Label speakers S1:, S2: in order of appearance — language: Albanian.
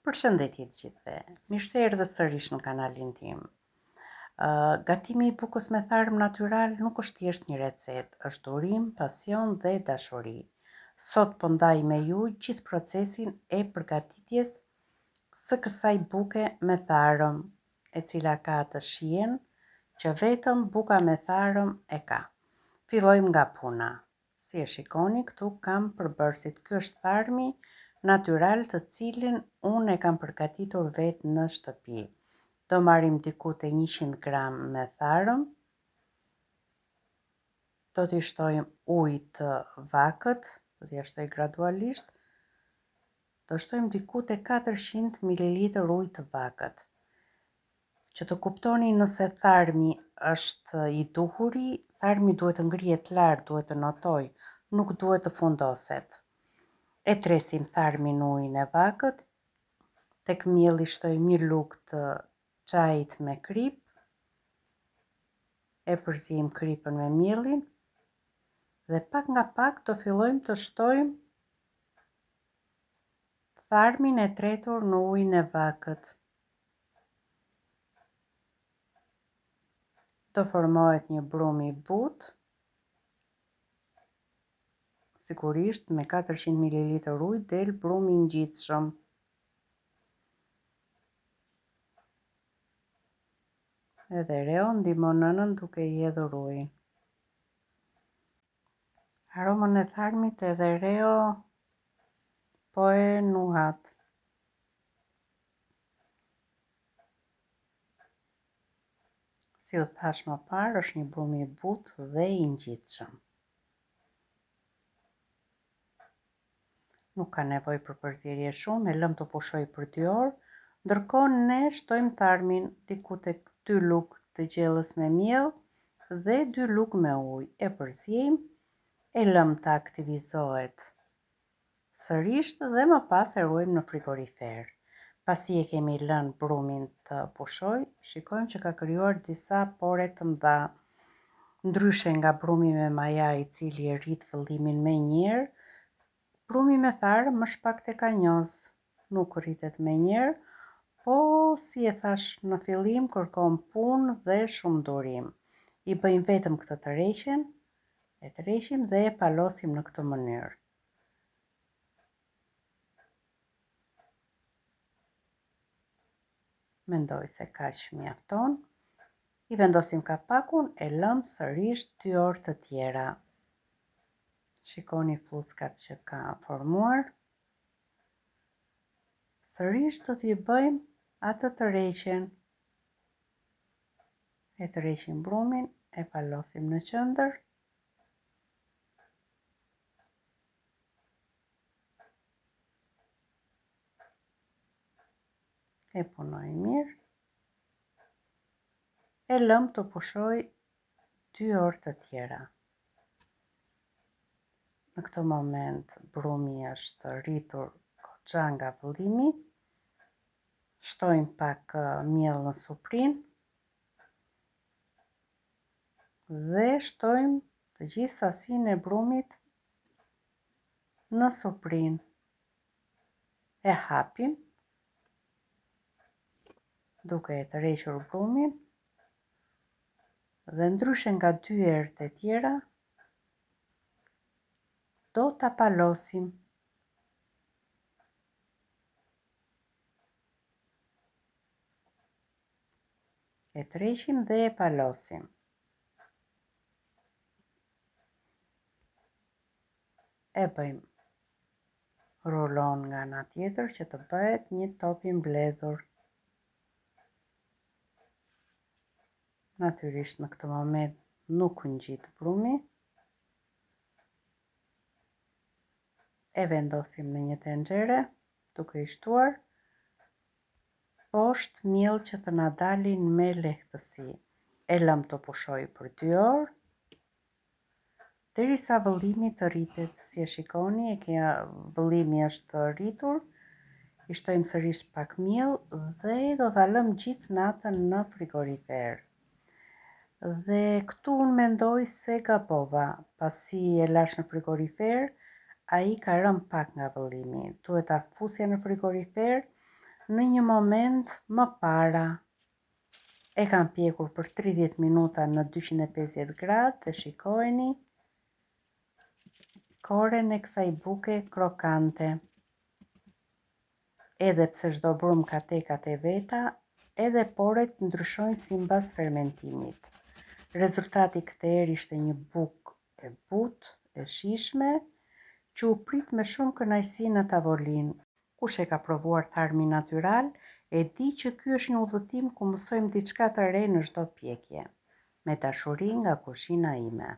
S1: Përshëndetje të gjithëve, mirë se erdhët sërish në kanalin tim. Gatimi i bukës me tharm natyral nuk është thjesht një recet, është urim, pasion dhe dashuri. Sot po ndaj me ju gjithë procesin e përgatitjes së kësaj buke me tharm, e cila ka të shijen që vetëm buka me tharm e ka. Fillojmë nga puna. Si e shikoni, këtu kam përbërësit. Ky është tharmi natyral të cilin unë e kam përgatitur vetë në shtëpi. Do marrim diku te 100 gram me tharm. Do t'i shtojmë ujë të vakët, do t'i shtoj gradualisht. Do shtojmë diku te 400 ml ujë të vakët. Që të kuptoni nëse tharmi është i duhuri, tharmi duhet të ngrihet lart, duhet të notoj, nuk duhet të fundoset. E tresim tharmin në ujin e vakët, tek mielli shtojmë një lugë të çajit me krip, e përzijmë kripën me mielin dhe pak nga pak do fillojmë të shtojmë tharmin e tretur në ujin e vakët. Do formohet një brum i butë, sigurisht me 400 ml ujë del brum i ngjitshëm. Edhe reo ndihmon nënën duke i hedhur ujin. Aromën e tharmit edhe reo po e nuhat. Si u thash më parë, është një brum i butë dhe i ngjitshëm. Nuk ka nevojë për përzierje shumë, e lëm të pushoj për 2 orë, ndërkohë ne shtojmë tharmin diku tek 2 lugë të gjellës me miell dhe 2 lugë me ujë. E përziejmë, e lëm të aktivizohet sërish dhe më pas e ruajmë në frigorifer. Pasi e kemi lënë brumin të pushoj, shikojmë që ka krijuar disa pore të mëdha. Ndryshe nga brumi me maja i cili e rrit vëllimin me njëherë, brumi me tharm është pak tekanjoz, nuk rritet me njëherë, po si e thash në fillim, kërkon punë dhe shumë durim. I bëjmë vetëm këtë të rreqen, e tërheqim dhe e palosim në këtë mënyrë. Mendoj se kaq mjafton. I vendosim kapakun, e lëm sërish 2 orë të tjera. Shikoni flluzkat që ka formuar. Sërish do t'i bëjmë atë të rreqen. E tërheqim brumin, e palosim në qendër. E punojmë mirë. E lëm të pushoj 2 orë të tjera. Në këtë moment brumi është rritur goxha nga vëllimi. Shtojmë pak miell në suprin dhe shtojmë të gjithë sasinë e brumit në suprin. E hapim duke e tërhequr brumin dhe ndryshe nga 2 herët e tjera do ta palosim. E tërheqim dhe e palosim. E bëjmë rulon nga ana tjetër që të bëhet një top i mbledhur. Natyrisht në këtë moment nuk ngjit brumi. E vendosim në një tenxhere duke i shtuar poshtë miell që të na dalin me lehtësi. E lëm të pushoj për 2 orë derisa vëllimi të rritet. Si e shikoni, vëllimi është rritur. I shtojmë sërish pak miell dhe do ta lëm gjithë natën në frigorifer. Dhe këtu unë mendoj se gabova, pasi e lash në frigorifer, ai ka rënë pak nga vëllimi. Duhet ta fusja në frigorifer në një moment më para. E kam pjekur për 30 minuta në 250 gradë dhe shikojeni koren e kësaj buke krokante. Edhe pse çdo brum ka tekat e veta, edhe poret ndryshojnë sipas fermentimit. Rezultati këtë herë ishte një bukë e butë, e shijshme, që u prit me shumë kënaqësi në tavolinë. Kush e ka provuar tharmin natyral, e di që ky është një udhëtim ku mësojmë diçka të re në çdo pjekje. Me dashuri nga kuzhina ime.